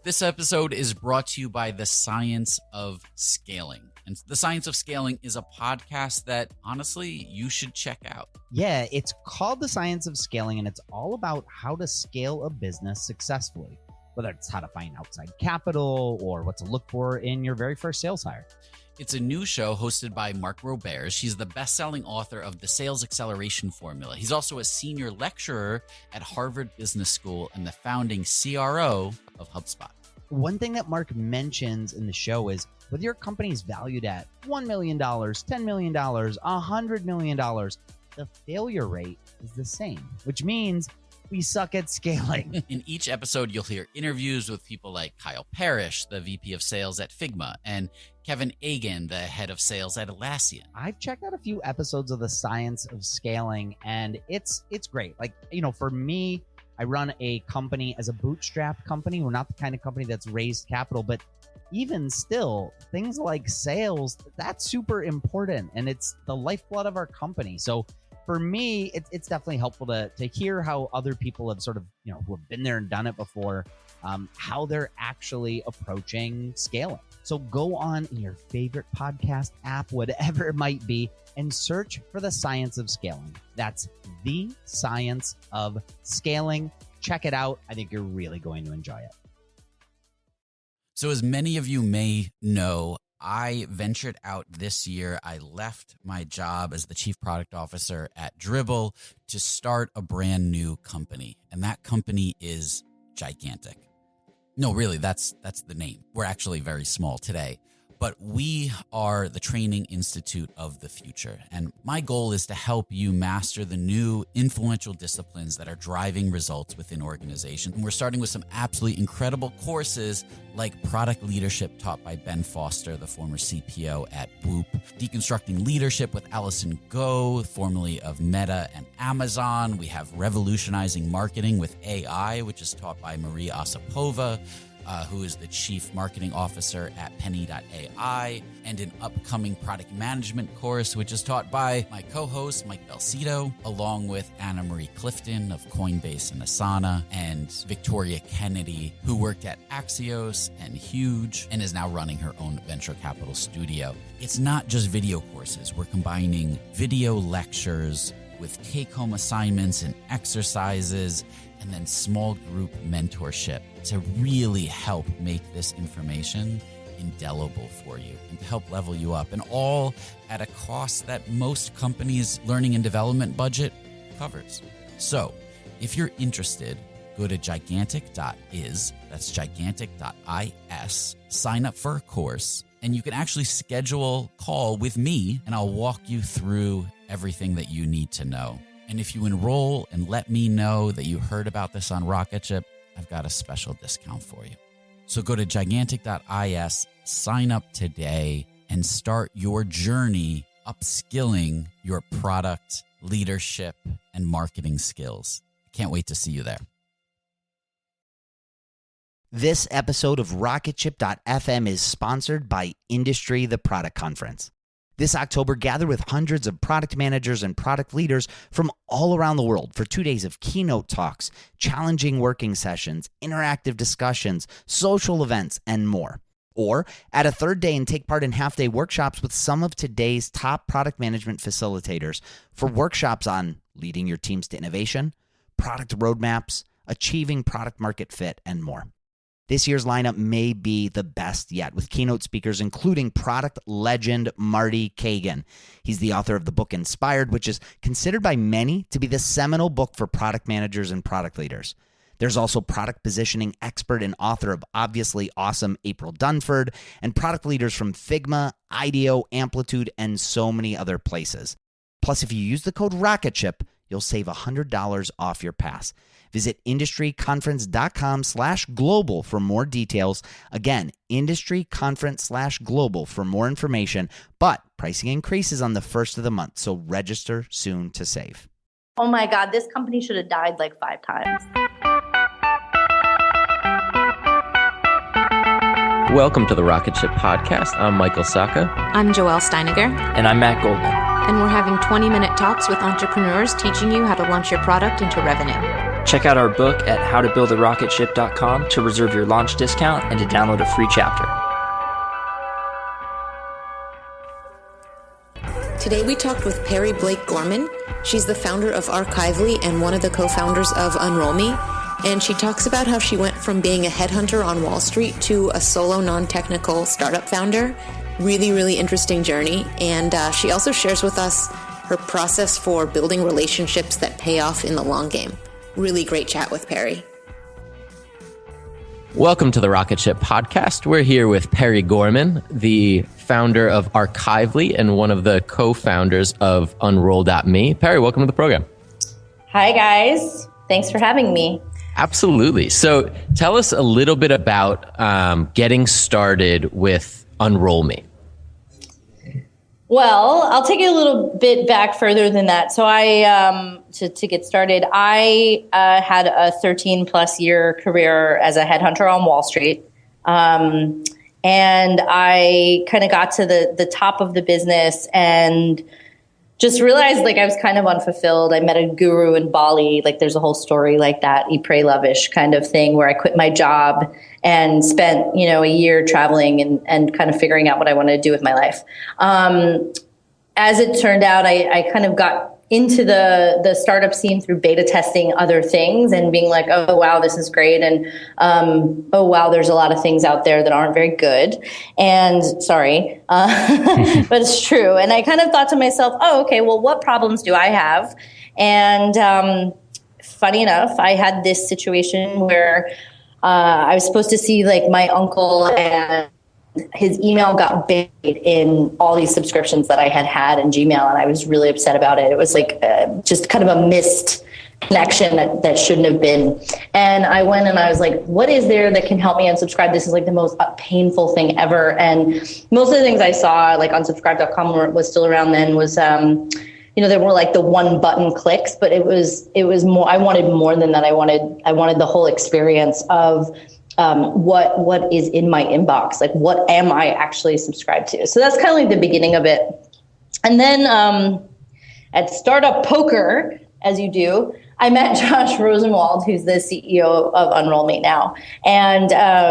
This episode is brought to you by The Science of Scaling. And The Science of Scaling is a podcast that, honestly, you should check out. Yeah, it's called The Science of Scaling, and it's all about how to scale a business successfully, whether it's how to find outside capital or what to look for in your very first sales hire. It's a new show hosted by Mark Roberge. She's the best-selling author of The Sales Acceleration Formula. He's also a senior lecturer at Harvard Business School and the founding CRO of HubSpot. One thing that Mark mentions in the show is whether your company is valued at $1 million, $10 million, $100 million, the failure rate is the same, which means we suck at scaling. In each episode, you'll hear interviews with people like Kyle Parrish, the VP of Sales at Figma, and Kevin Egan, the head of sales at Atlassian. I've checked out a few episodes of The Science of Scaling, and it's great. Like, for me, I run a company as a bootstrap company. We're not the kind of company that's raised capital, but even still, things like sales, that's super important, and it's the lifeblood of our company. So for me, it's definitely helpful to hear how other people have sort of, who have been there and done it before, how they're actually approaching scaling. So go on in your favorite podcast app, whatever it might be, and search for The Science of Scaling. That's The Science of Scaling. Check it out. I think you're really going to enjoy it. So as many of you may know, I ventured out this year. I left my job as the chief product officer at Dribbble to start a brand new company. And that company is gigantic. No, really, that's the name. We're actually very small today. But we are the training institute of the future. And my goal is to help you master the new influential disciplines that are driving results within organizations. And we're starting with some absolutely incredible courses like product leadership taught by Ben Foster, the former CPO at Whoop, deconstructing leadership with Allison Go, formerly of Meta and Amazon. We have revolutionizing marketing with AI, which is taught by Marie Osipova, who is the chief marketing officer at Penny.ai, and an upcoming product management course, which is taught by my co-host, Mike Belcito, along with Anna Marie Clifton of Coinbase and Asana, and Victoria Kennedy, who worked at Axios and Huge, and is now running her own venture capital studio. It's not just video courses. We're combining video lectures with take-home assignments and exercises, and then small group mentorship to really help make this information indelible for you and to help level you up, and all at a cost that most companies' learning and development budget covers. So if you're interested, go to gigantic.is, that's gigantic.is, sign up for a course, and you can actually schedule a call with me, and I'll walk you through everything that you need to know. And if you enroll and let me know that you heard about this on Rocketship, I've got a special discount for you. So go to gigantic.is, sign up today, and start your journey upskilling your product, leadership, and marketing skills. I can't wait to see you there. This episode of Rocketship.fm is sponsored by Industry, the Product Conference. This October, gather with hundreds of product managers and product leaders from all around the world for 2 days of keynote talks, challenging working sessions, interactive discussions, social events, and more. Or add a third day and take part in half-day workshops with some of today's top product management facilitators for workshops on leading your teams to innovation, product roadmaps, achieving product market fit, and more. This year's lineup may be the best yet, with keynote speakers including product legend Marty Kagan. He's the author of the book Inspired, which is considered by many to be the seminal book for product managers and product leaders. There's also product positioning expert and author of Obviously Awesome April Dunford, and product leaders from Figma, IDEO, Amplitude, and so many other places. Plus, if you use the code Rocketship, you'll save $100 off your pass. Visit industryconference.com/global for more details. Again, industryconference/global for more information, but pricing increases on the first of the month, so register soon to save. Oh my God, this company should have died like 5 times. Welcome to the Rocketship podcast. I'm Michael Sacca. I'm Joelle Steiniger. And I'm Matt Goldman. And we're having 20-minute talks with entrepreneurs teaching you how to launch your product into revenue. Check out our book at howtobuildarocketship.com to reserve your launch discount and to download a free chapter. Today we talked with Perri Blake Gorman. She's the founder of Archively and one of the co-founders of Unroll Me. And she talks about how she went from being a headhunter on Wall Street to a solo non-technical startup founder. Really, really interesting journey. And she also shares with us her process for building relationships that pay off in the long game. Really great chat with Perri. Welcome to the Rocketship podcast. We're here with Perri Gorman, the founder of Archively and one of the co-founders of Unroll.me. Perri, welcome to the program. Hi, guys. Thanks for having me. Absolutely. So tell us a little bit about getting started with Unroll Me. Well, I'll take you a little bit back further than that. So to get started, I had a 13 plus year career as a headhunter on Wall Street. And I kind of got to the top of the business and just realized like I was kind of unfulfilled. I met a guru in Bali. Like there's a whole story like that, eat, pray, love-ish kind of thing where I quit my job and spent, a year traveling and kind of figuring out what I wanted to do with my life. As it turned out, I kind of got into the startup scene through beta testing other things and being like, oh, wow, this is great. And, oh, wow, there's a lot of things out there that aren't very good. And sorry, but it's true. And I kind of thought to myself, oh, okay, well, what problems do I have? And funny enough, I had this situation where I was supposed to see like my uncle and his email got buried in all these subscriptions that I had in Gmail. And I was really upset about it. It was like just kind of a missed connection that shouldn't have been. And I went and I was like, what is there that can help me unsubscribe? This is like the most painful thing ever. And most of the things I saw like unsubscribe.com was still around then was, there were like the one button clicks, but it was more, I wanted more than that. I wanted the whole experience of what is in my inbox, like what am I actually subscribed to? So that's kind of like the beginning of it. And then at Startup Poker, as you do, I met Josh Rosenwald, who's the CEO of Unroll Me now. And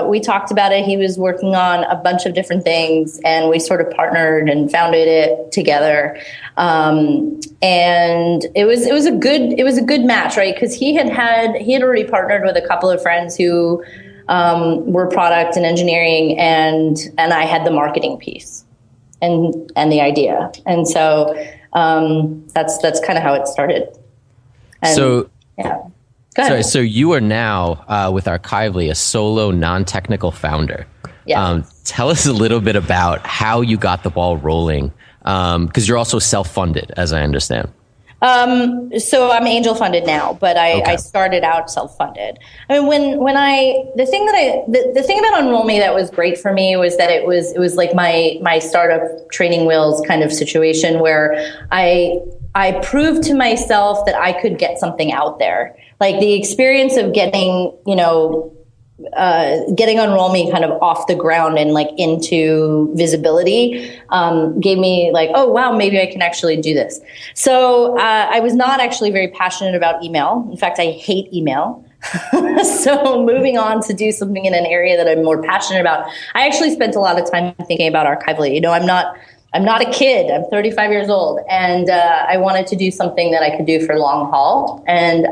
we talked about it. He was working on a bunch of different things and we sort of partnered and founded it together. And it was a good match, right? Because he had already partnered with a couple of friends who were product and engineering and I had the marketing piece and the idea. And so that's kind of how it started. And, yeah. Go ahead. So you are now with Archively a solo non-technical founder. Yeah. Tell us a little bit about how you got the ball rolling because you're also self-funded, as I understand. So I'm angel funded now, but I started out self-funded. I mean, the thing about Unroll Me that was great for me was that it was like my startup training wheels kind of situation where I proved to myself that I could get something out there. Like the experience of getting Unroll Me kind of off the ground and like into visibility gave me like, oh, wow, maybe I can actually do this. So I was not actually very passionate about email. In fact, I hate email. So moving on to do something in an area that I'm more passionate about, I actually spent a lot of time thinking about Archively. I'm not a kid. I'm 35 years old. And I wanted to do something that I could do for long haul. And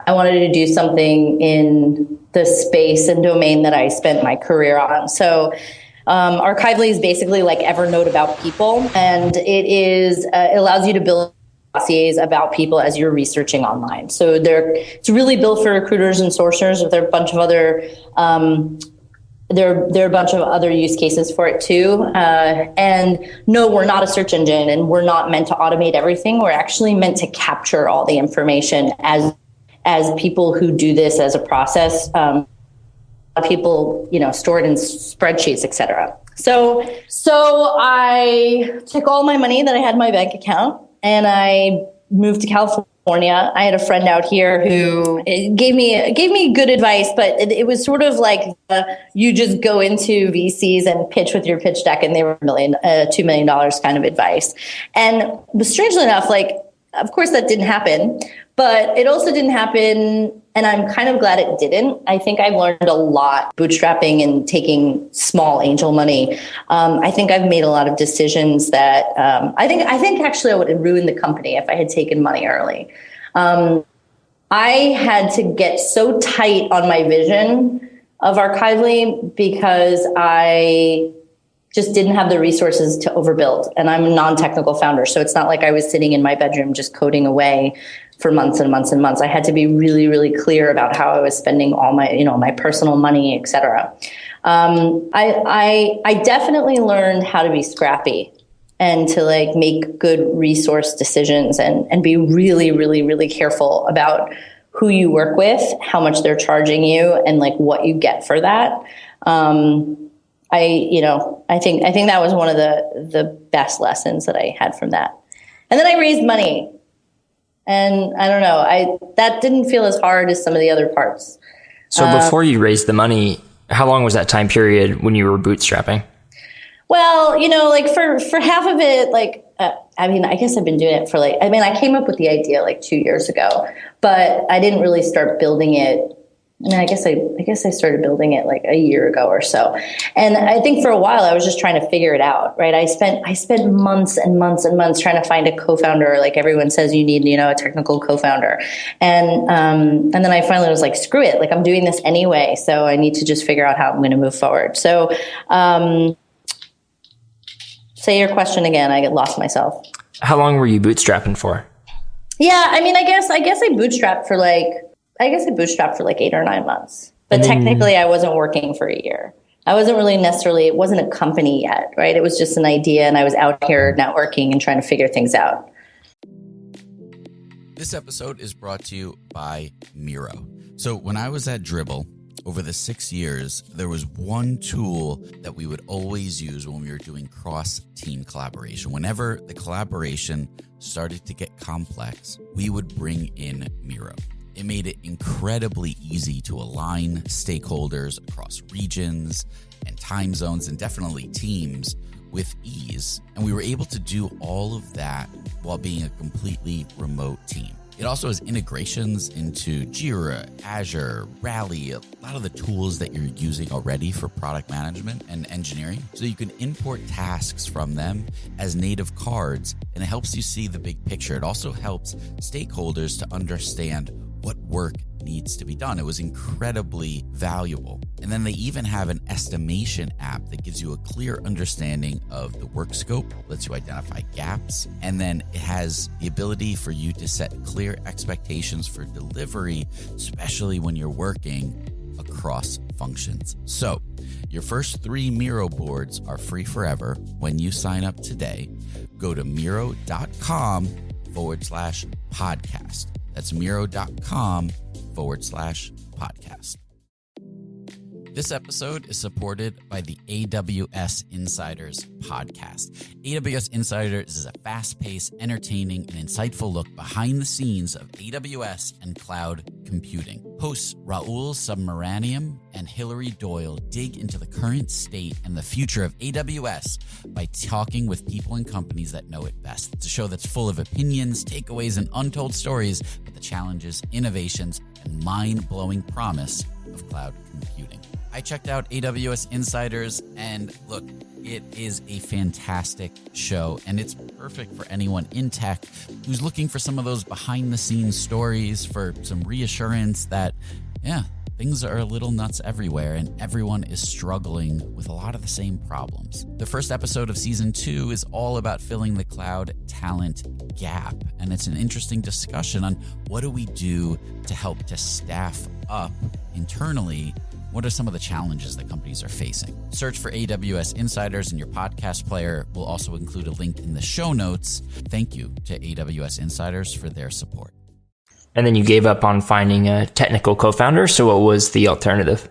I wanted to do something in the space and domain that I spent my career on. So Archively is basically like Evernote about people. And it allows you to build dossiers about people as you're researching online. So it's really built for recruiters and sourcers. There are a bunch of other there are a bunch of other use cases for it too. And no, we're not a search engine and we're not meant to automate everything. We're actually meant to capture all the information as people who do this as a process. People, store it in spreadsheets, et cetera. So I took all my money that I had in my bank account and I moved to California. I had a friend out here who gave me good advice, but it was sort of like you just go into VCs and pitch with your pitch deck, and they were $2 million kind of advice. And strangely enough, like, of course that didn't happen, But it also didn't happen, and I'm kind of glad it didn't. I think I've learned a lot bootstrapping and taking small angel money. I think I've made a lot of decisions that I think actually I would have ruined the company if I had taken money early. I had to get so tight on my vision of Archively because I just didn't have the resources to overbuild. And I'm a non-technical founder, so it's not like I was sitting in my bedroom just coding away for months and months and months. I had to be really, really clear about how I was spending all my, my personal money, et cetera. I definitely learned how to be scrappy and to like make good resource decisions and be really, really, really careful about who you work with, how much they're charging you, and like what you get for that. I think that was one of the best lessons that I had from that. And then I raised money. And I don't know, that didn't feel as hard as some of the other parts. So before you raised the money, how long was that time period when you were bootstrapping? Well, like for half of it, like, I guess I've been doing it for I came up with the idea like 2 years ago, but I didn't really start building it. I guess I started building it like a year ago or so. And I think for a while I was just trying to figure it out, right? I spent months and months and months trying to find a co-founder. Like everyone says you need, a technical co-founder. And then I finally was like, screw it. Like I'm doing this anyway. So I need to just figure out how I'm going to move forward. So, say your question again. I lost myself. How long were you bootstrapping for? Yeah. I guess I bootstrapped for like 8 or 9 months, but technically I wasn't working for a year. I wasn't really it wasn't a company yet, right? It was just an idea and I was out here networking and trying to figure things out. This episode is brought to you by Miro. So when I was at Dribbble, over the 6 years, there was one tool that we would always use when we were doing cross-team collaboration. Whenever the collaboration started to get complex, we would bring in Miro. It made it incredibly easy to align stakeholders across regions and time zones and definitely teams with ease. And we were able to do all of that while being a completely remote team. It also has integrations into Jira, Azure, Rally, a lot of the tools that you're using already for product management and engineering. So you can import tasks from them as native cards, and it helps you see the big picture. It also helps stakeholders to understand what work needs to be done. It was incredibly valuable. And then they even have an estimation app that gives you a clear understanding of the work scope, lets you identify gaps, and then it has the ability for you to set clear expectations for delivery, especially when you're working across functions. So your first 3 Miro boards are free forever when you sign up today. Go to Miro.com/podcast. That's Miro.com/podcast. This episode is supported by the AWS Insiders podcast. AWS Insiders is a fast-paced, entertaining, and insightful look behind the scenes of AWS and cloud computing. Hosts Raul Submaranian and Hillary Doyle dig into the current state and the future of AWS by talking with people and companies that know it best. It's a show that's full of opinions, takeaways, and untold stories about the challenges, innovations, and mind-blowing promise of cloud computing. I checked out AWS Insiders, and look, it is a fantastic show, and it's perfect for anyone in tech who's looking for some of those behind-the-scenes stories, for some reassurance that, things are a little nuts everywhere, and everyone is struggling with a lot of the same problems. The first episode of season 2 is all about filling the cloud talent gap, and it's an interesting discussion on what do we do to help to staff up internally. What are some of the challenges that companies are facing? Search for AWS Insiders in your podcast player. We'll also include a link in the show notes. Thank you to AWS Insiders for their support. And then you gave up on finding a technical co-founder. So what was the alternative?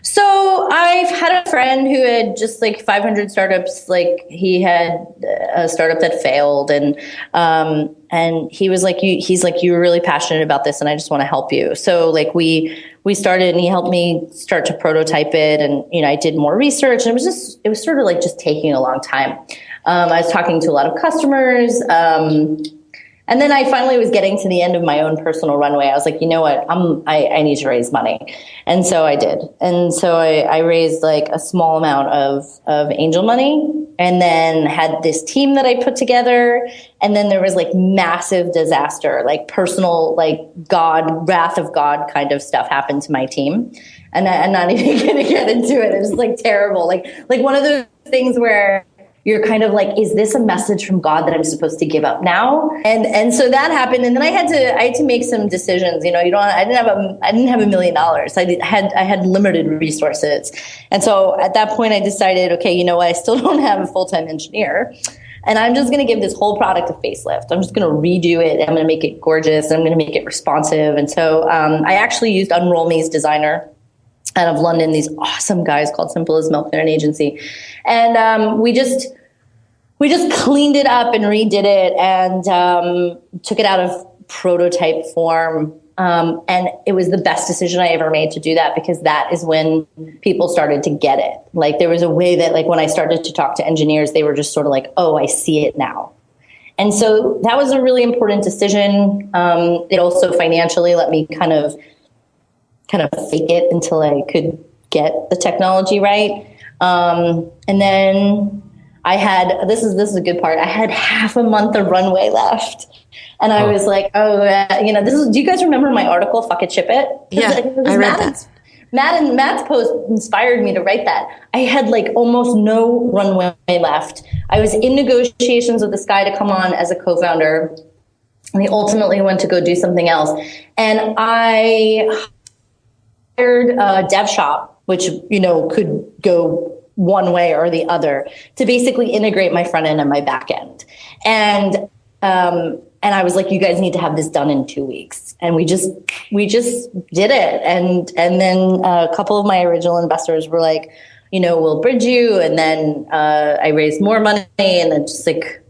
So I've had a friend who had just 500 startups. He had a startup that failed, and he was like, you were really passionate about this, and I just want to help you. So we started, and he helped me start to prototype it, and I did more research, and it was sort of just taking a long time. I was talking to a lot of customers, and And then I finally was getting to the end of my own personal runway. I was like, you know what? I need to raise money. And so I did. And so I raised like a small amount of angel money, and then had this team that I put together. And then there was like massive disaster, like personal, like wrath of God kind of stuff happened to my team. And I'm not even going to get into it. It was like terrible. Like one of those things where you're kind of like, is this a message from God that I'm supposed to give up now? And so that happened. And then I had to make some decisions. I didn't have $1 million. I had limited resources. And so at that point I decided, okay, you know what? I still don't have a full-time engineer. And I'm just going to give this whole product a facelift. I'm just going to redo it. I'm going to make it gorgeous. I'm going to make it responsive. And so I actually used Unroll Me's designer out of London, these awesome guys called Simple as Milk. They're an agency. And we just cleaned it up and redid it, and took it out of prototype form. And it was the best decision I ever made to do that, because that is when people started to get it. Like there was a way that like when I started to talk to engineers, they were just sort of like, oh, I see it now. And so that was a really important decision. It also financially let me kind of fake it until I could get the technology right. And then I had, this is a good part. I had half a month of runway left. And I was like, do you guys remember my article, Fuck It, Ship It? Yeah, I read that. Matt's post inspired me to write that. I had like almost no runway left. I was in negotiations with this guy to come on as a co-founder. And he ultimately went to go do something else. And I hired a dev shop, which, could go one way or the other, to basically integrate my front end and my back end. And I was like, you guys need to have this done in 2 weeks. And we just did it. And then a couple of my original investors were like, we'll bridge you. And then I raised more money, and then just like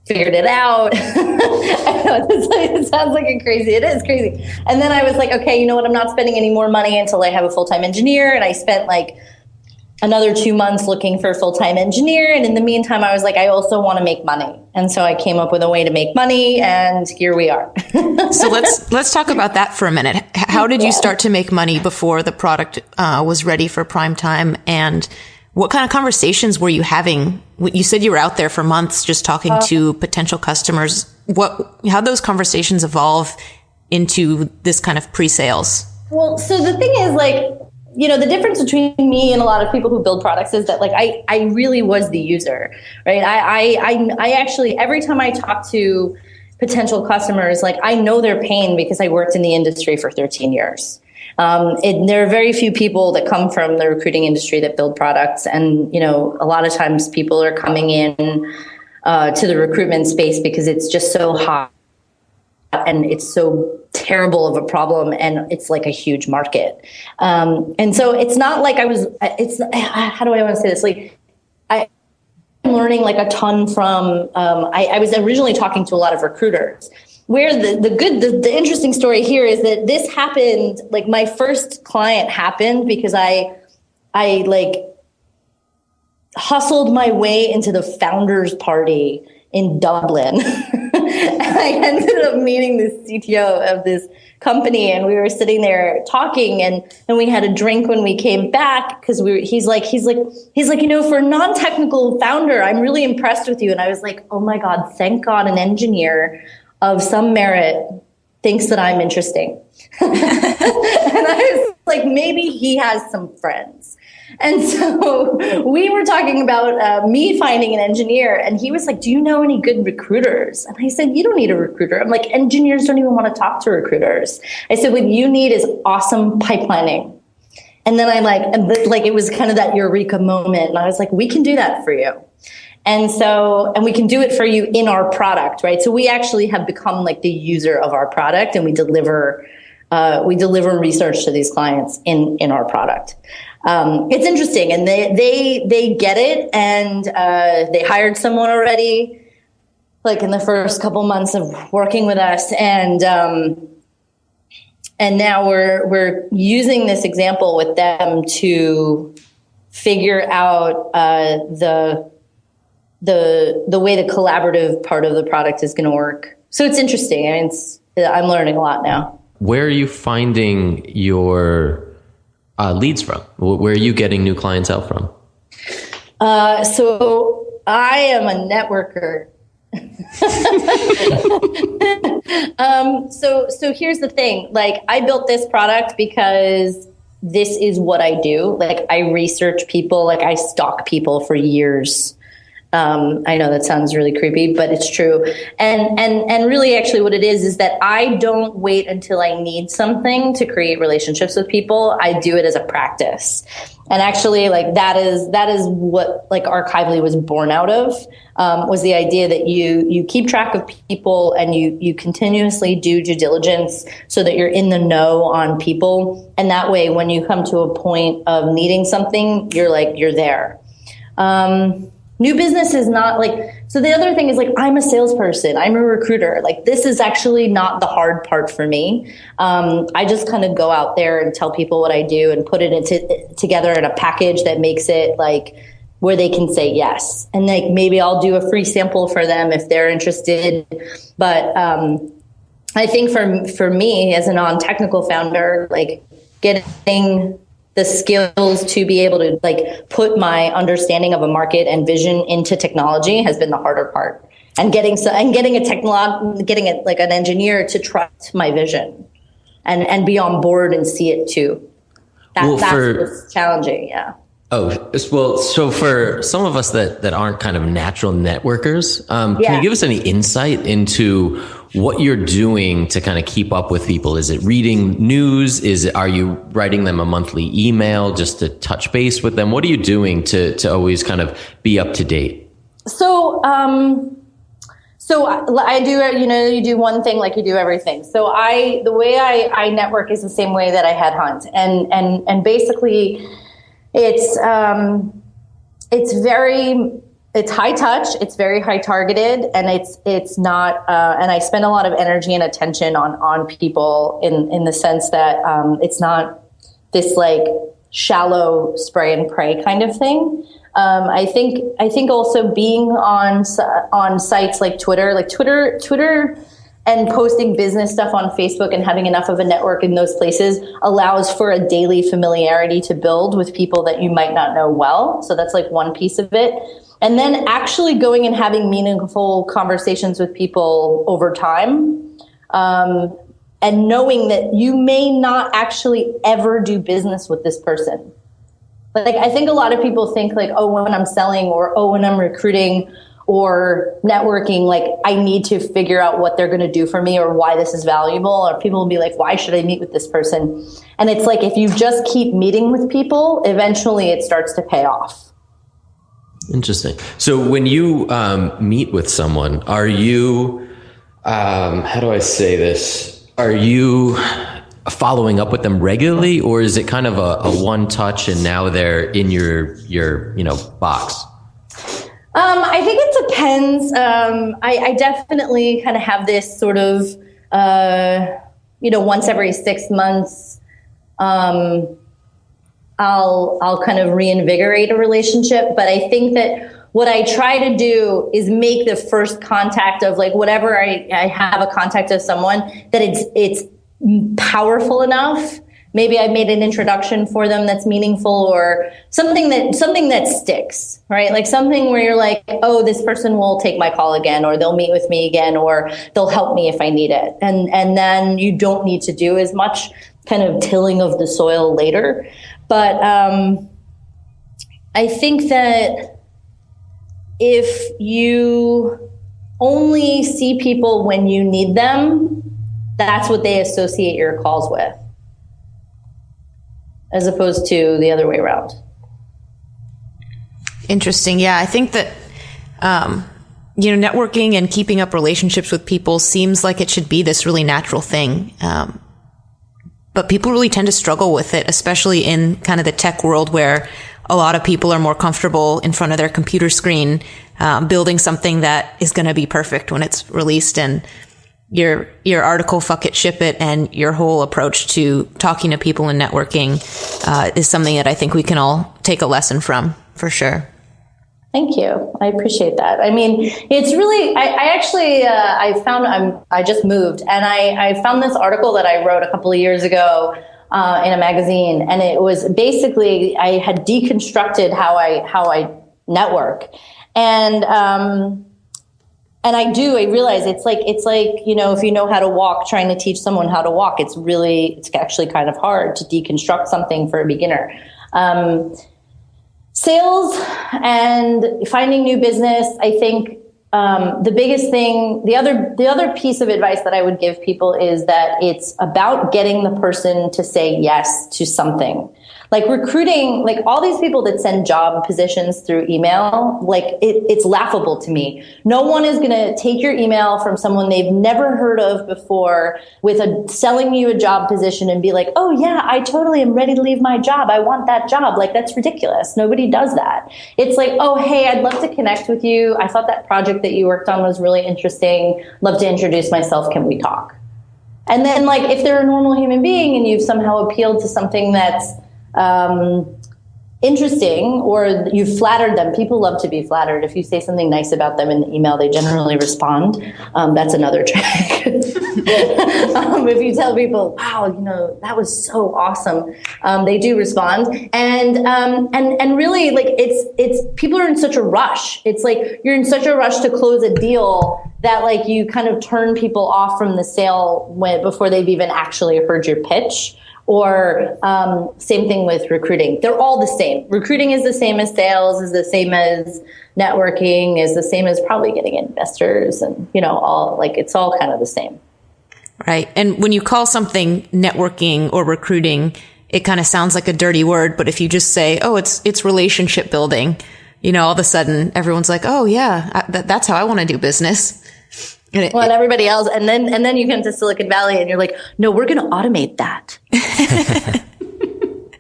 figured it out. I know, it sounds like it is crazy. And then I was like, okay, you know what? I'm not spending any more money until I have a full-time engineer. And I spent like another 2 months looking for a full-time engineer. And in the meantime, I was like, I also want to make money. And so I came up with a way to make money, and here we are. So let's talk about that for a minute. How did you start to make money before the product was ready for prime time? And what kind of conversations were you having? You said you were out there for months just talking to potential customers. How those conversations evolve into this kind of pre-sales? Well, so the thing is, like, the difference between me and a lot of people who build products is that, like, I really was the user, right? I actually, every time I talk to potential customers, like, I know their pain because I worked in the industry for 13 years. There are very few people that come from the recruiting industry that build products. And, a lot of times people are coming in to the recruitment space because it's just so hot and it's so terrible of a problem, and it's like a huge market. And so it's not like how do I want to say this? Like, I'm learning like a ton from, I was originally talking to a lot of recruiters. Where the interesting story here is that this happened, like my first client happened because I like hustled my way into the founders party in Dublin. And I ended up meeting the CTO of this company, and we were sitting there talking, and we had a drink when we came back, because he's like, for a non-technical founder, I'm really impressed with you. And I was like, oh my God, thank God an engineer of some merit thinks that I'm interesting. And I was like, maybe he has some friends. And so we were talking about me finding an engineer, and he was like, do you know any good recruiters? And I said, you don't need a recruiter. I'm like, engineers don't even want to talk to recruiters. I said, what you need is awesome pipelining. And then it was kind of that eureka moment. And I was like, we can do that for you. And we can do it for you in our product, right? So we actually have become like the user of our product, and we deliver research to these clients in our product. It's interesting, and they get it, and they hired someone already, like in the first couple months of working with us, and now we're using this example with them to figure out the way the collaborative part of the product is going to work. So it's interesting. I mean, I'm learning a lot now. Where are you finding your leads from? Where are you getting new clientele from? So I am a networker. So here's the thing. Like, I built this product because this is what I do. Like, I research people, like I stalk people for years. I know that sounds really creepy, but it's true. And really actually what it is that I don't wait until I need something to create relationships with people. I do it as a practice. And actually, like, that is what, like, Archively was born out of, was the idea that you keep track of people and you continuously do due diligence so that you're in the know on people. And that way, when you come to a point of needing something, you're there. New business is not like, so the other thing is, like, I'm a salesperson, I'm a recruiter. Like, this is actually not the hard part for me. I just kind of go out there and tell people what I do and put it together in a package that makes it like where they can say yes. And like, maybe I'll do a free sample for them if they're interested. But I think for me as a non-technical founder, like, getting the skills to be able to, like, put my understanding of a market and vision into technology has been the harder part. And getting an engineer to trust my vision and be on board and see it too. That's what's challenging. Yeah. Oh, well, so for some of us that aren't kind of natural networkers, can you give us any insight into what you're doing to kind of keep up with people? Is it reading news? Are you writing them a monthly email just to touch base with them? What are you doing to always kind of be up to date? So I do, you do one thing like you do everything. So the way I network is the same way that I headhunt. And basically it's high touch, it's very high targeted, and it's not, and I spend a lot of energy and attention on people in the sense that it's not this like shallow spray and pray kind of thing. I think also being on sites like Twitter and posting business stuff on Facebook and having enough of a network in those places allows for a daily familiarity to build with people that you might not know well. So that's like one piece of it. And then actually going and having meaningful conversations with people over time, and knowing that you may not actually ever do business with this person. Like, I think a lot of people think like, oh, when I'm selling or, oh, when I'm recruiting or networking, like, I need to figure out what they're going to do for me or why this is valuable. Or people will be like, why should I meet with this person? And it's like, if you just keep meeting with people, eventually it starts to pay off. Interesting. So when you meet with someone, are you, how do I say this? Are you following up with them regularly, or is it kind of a one touch and now they're in your box? I think it depends. I definitely kind of have this sort of, once every 6 months, I'll kind of reinvigorate a relationship. But I think that what I try to do is make the first contact of, like, whatever I have a contact of someone, that it's powerful enough. Maybe I made an introduction for them that's meaningful, or something that sticks, right? Like something where you're like, oh, this person will take my call again, or they'll meet with me again, or they'll help me if I need it. And then you don't need to do as much kind of tilling of the soil later. But I think that if you only see people when you need them, that's what they associate your calls with, as opposed to the other way around. Interesting. Yeah, I think that, networking and keeping up relationships with people seems like it should be this really natural thing. But people really tend to struggle with it, especially in kind of the tech world, where a lot of people are more comfortable in front of their computer screen, building something that is going to be perfect when it's released. And your article, Fuck It, Ship It, and your whole approach to talking to people and networking is something that I think we can all take a lesson from, for sure. Thank you. I appreciate that. I mean, it's really, I just moved, and I found this article that I wrote a couple of years ago in a magazine. And it was basically, I had deconstructed how I network. And I realize it's like, you know, if you know how to walk, trying to teach someone how to walk, it's actually kind of hard to deconstruct something for a beginner. Sales and finding new business, I think the biggest thing, the other piece of advice that I would give people is that it's about getting the person to say yes to something. Like recruiting, like all these people that send job positions through email, like it's laughable to me. No one is going to take your email from someone they've never heard of before with selling you a job position and be like, oh yeah, I totally am ready to leave my job. I want that job. Like that's ridiculous. Nobody does that. It's like, oh, hey, I'd love to connect with you. I thought that project that you worked on was really interesting. Love to introduce myself. Can we talk? And then like, if they're a normal human being and you've somehow appealed to something that's interesting, or you've flattered them. People love to be flattered. If you say something nice about them in the email, they generally respond. That's another trick. If you tell people, wow, you know, that was so awesome, they do respond. And really, like, it's people are in such a rush. It's like you're in such a rush to close a deal that like you kind of turn people off from the sale before they've even actually heard your pitch. Or same thing with recruiting. They're all the same. Recruiting is the same as sales, is the same as networking, is the same as probably getting investors, and you know, it's all kind of the same. Right. And when you call something networking or recruiting, it kind of sounds like a dirty word, but if you just say, oh, it's relationship building, you know, all of a sudden everyone's like, oh yeah, that's how I want to do business. And everybody else, and then you come to Silicon Valley and you're like, no, we're going to automate that.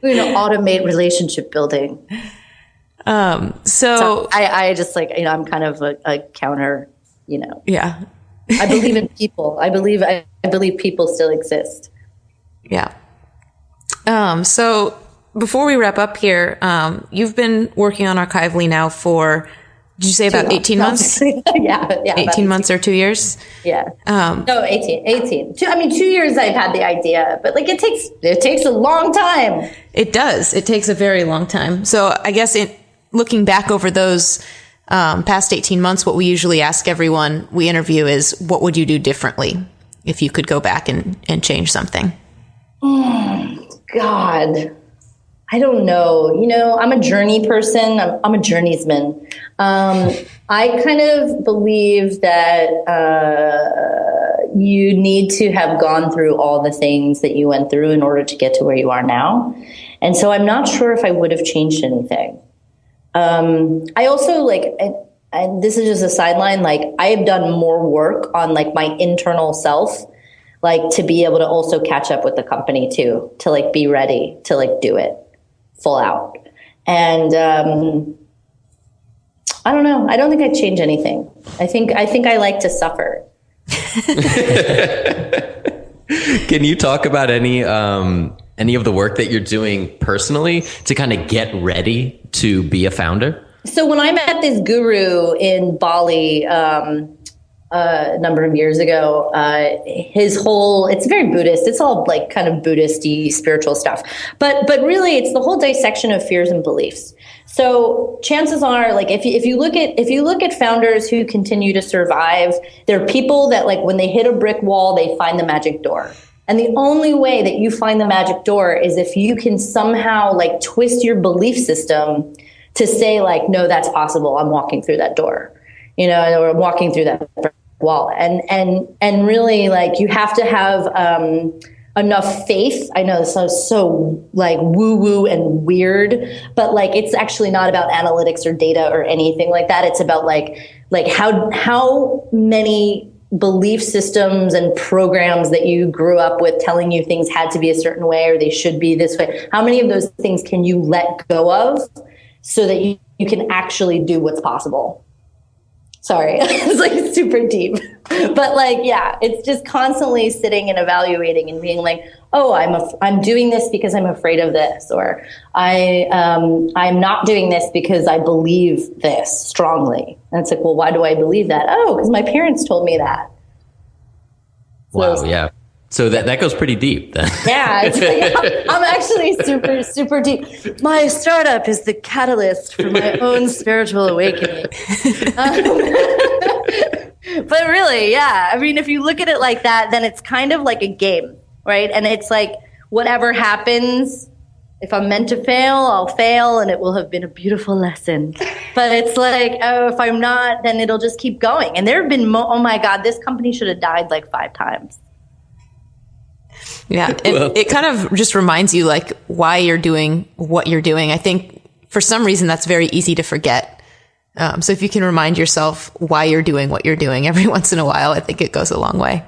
We're going to automate relationship building. So I just like, you know, I'm kind of a counter, you know. Yeah. I believe in people. I believe people still exist. Yeah. So before we wrap up here, you've been working on Archively now for, did you say about 18 months? Yeah. 18 months or 2 years? Yeah. No, 18. 2 years I've had the idea, but like it takes a long time. It does. It takes a very long time. So I guess looking back over those past 18 months, what we usually ask everyone we interview is, what would you do differently if you could go back and change something? God. I don't know. You know, I'm a journey person. I'm a journeysman. I kind of believe that you need to have gone through all the things that you went through in order to get to where you are now. And so I'm not sure if I would have changed anything. I also like, and this is just a sideline, like I have done more work on like my internal self, like to be able to also catch up with the company too, to like be ready to like do it full out. And I don't know. I don't think I'd change anything. I think I like to suffer. Can you talk about any of the work that you're doing personally to kind of get ready to be a founder? So when I met this guru in Bali a number of years ago, it's very Buddhist. It's all like kind of Buddhist-y spiritual stuff. But really it's the whole dissection of fears and beliefs. So chances are, like, if you look at founders who continue to survive, they're people that, like, when they hit a brick wall, they find the magic door. And the only way that you find the magic door is if you can somehow, like, twist your belief system to say, like, no, that's possible. I'm walking through that door, you know, or walking through that brick wall. And really, like, you have to have enough faith. I know this sounds so like woo-woo and weird, but like it's actually not about analytics or data or anything like that. It's about like how many belief systems and programs that you grew up with telling you things had to be a certain way or they should be this way. How many of those things can you let go of so that you can actually do what's possible? Sorry, it's like super deep. But like, yeah, it's just constantly sitting and evaluating and being like, oh, I'm doing this because I'm afraid of this, or I'm not doing this because I believe this strongly. And it's like, well, why do I believe that? Oh, because my parents told me that. Wow, yeah. So that goes pretty deep then. Yeah, it's like, I'm actually super, super deep. My startup is the catalyst for my own spiritual awakening. But really, yeah. I mean, if you look at it like that, then it's kind of like a game, right? And it's like, whatever happens, if I'm meant to fail, I'll fail, and it will have been a beautiful lesson. But it's like, oh, if I'm not, then it'll just keep going. And there have been, oh my God, this company should have died like 5 times. Yeah, it kind of just reminds you like why you're doing what you're doing. I think for some reason that's very easy to forget. So if you can remind yourself why you're doing what you're doing every once in a while, I think it goes a long way.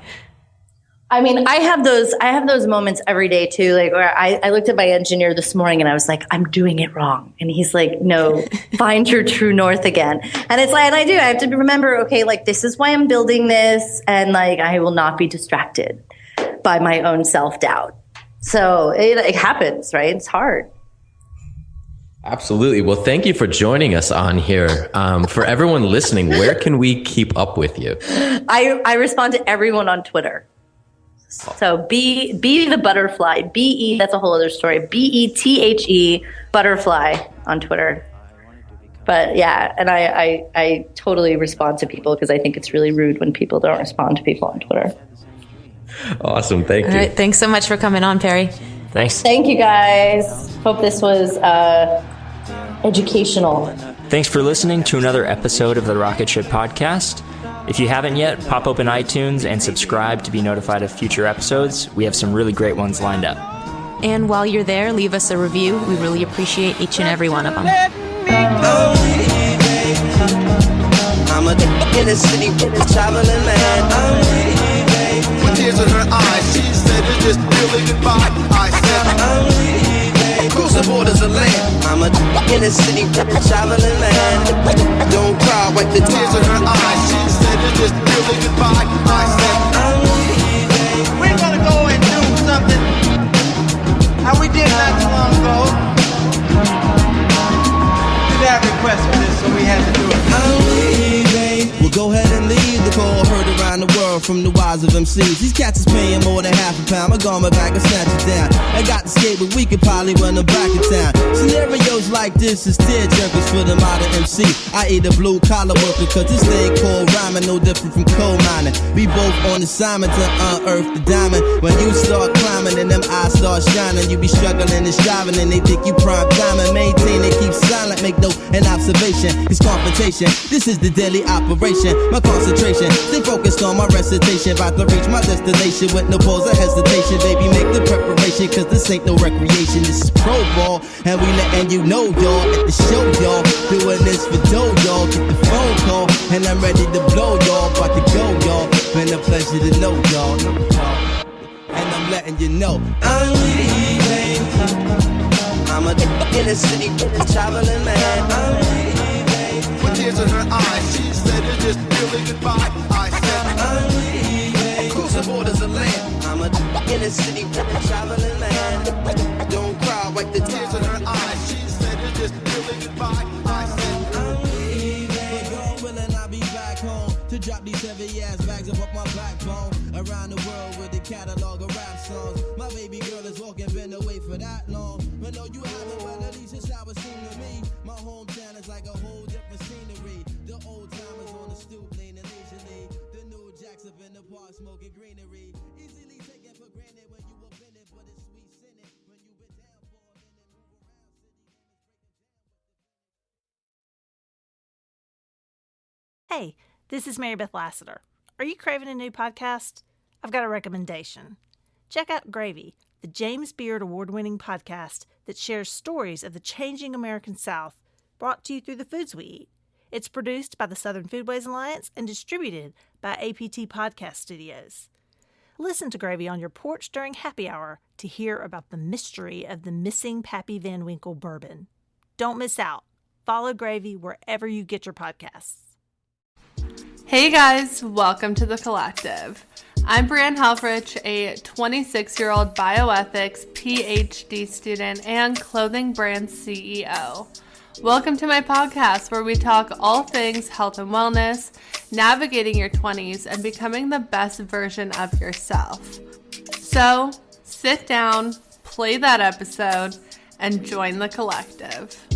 I mean, I have those moments every day too. Like where I looked at my engineer this morning and I was like, I'm doing it wrong. And he's like, no, find your true north again. And it's like, and I have to remember, okay, like this is why I'm building this. And like, I will not be distracted by my own self-doubt. So it happens, right? It's hard. Absolutely. Well, thank you for joining us on here. For everyone listening, where can we keep up with you? I respond to everyone on Twitter. So be the butterfly, BE, that's a whole other story. BETHE butterfly on Twitter. But yeah, and I totally respond to people because I think it's really rude when people don't respond to people on Twitter. Awesome. Thank you. All right. Thanks so much for coming on, Perri. Thanks. Thank you guys. Hope this was educational. Thanks for listening to another episode of the Rocketship podcast. If you haven't yet, pop open iTunes and subscribe to be notified of future episodes. We have some really great ones lined up. And while you're there, leave us a review. We really appreciate each and every one of them. I'm a in the city traveling man. With tears in her eyes, she said it's just really goodbye. I said, cruising borders of land. I'm a in the city traveling man. Don't cry, wipe the tears in her eyes. She said it's just really goodbye. I said, we're gonna go and do something how we did not too long ago. We got a request for this, so we had to do it. We'll go ahead and leave the call heard around the world from the wise of MCs. These cats is paying more than £50. I got my back and snatch it down. I got the skate, but we could probably run them back in town. Scenarios like this is tear jerkers for the modern MC. I eat a blue collar worker, cause this thing called rhyming no different from coal mining. We both on assignment to unearth the diamond. When you start climbing and them eyes start shining, you be struggling and striving and they think you prime diamond. Maintain and keep silent, make no an observation. It's confrontation, this is the daily operation. My concentration, stay focused on my recitation. About to reach my destination with no pause or hesitation. Baby, make the preparation, cause this ain't no recreation. This is pro ball, and we letting you know, y'all. At the show, y'all. Doing this for dough, y'all. Get the phone call, and I'm ready to blow, y'all. About to go, y'all. Been a pleasure to know, y'all. And I'm letting you know, I'm leaving. I'm a in the city traveling man. I'm leaving. With tears in her eyes, she said it's just really goodbye. I said, I'm leaving. Cruising borders of land. I'm a in the city traveling man. Don't cry, wipe the tears in her eyes. She said it's just really goodbye. I said, I'm leaving. But God willing, I'll be back home to drop these heavy ass bags up my backbone. Around the world with the catalog of rap songs. My baby girl is walking, been away for that long. But no, you haven't, well, at least it's how it seemed to me. My hometown is like a whole different scenery. The old timers on the stoop, leaning leisurely. The new jacks up in the park, smoking greenery. Easily taken for granted when you offended, but it's sweet sinning. When you've been down for a minute, move around, city. Hey, this is Mary Beth Lassiter. Are you craving a new podcast? I've got a recommendation. Check out Gravy, the James Beard award-winning podcast that shares stories of the changing American South, brought to you through the foods we eat. It's produced by the Southern Foodways Alliance and distributed by APT Podcast Studios. Listen to Gravy on your porch during happy hour to hear about the mystery of the missing Pappy Van Winkle bourbon. Don't miss out. Follow Gravy wherever you get your podcasts. Hey guys, welcome to The Collective. I'm Brianne Helfrich, a 26-year-old bioethics PhD student and clothing brand CEO. Welcome to my podcast where we talk all things health and wellness, navigating your 20s, and becoming the best version of yourself. So, sit down, play that episode, and join the collective.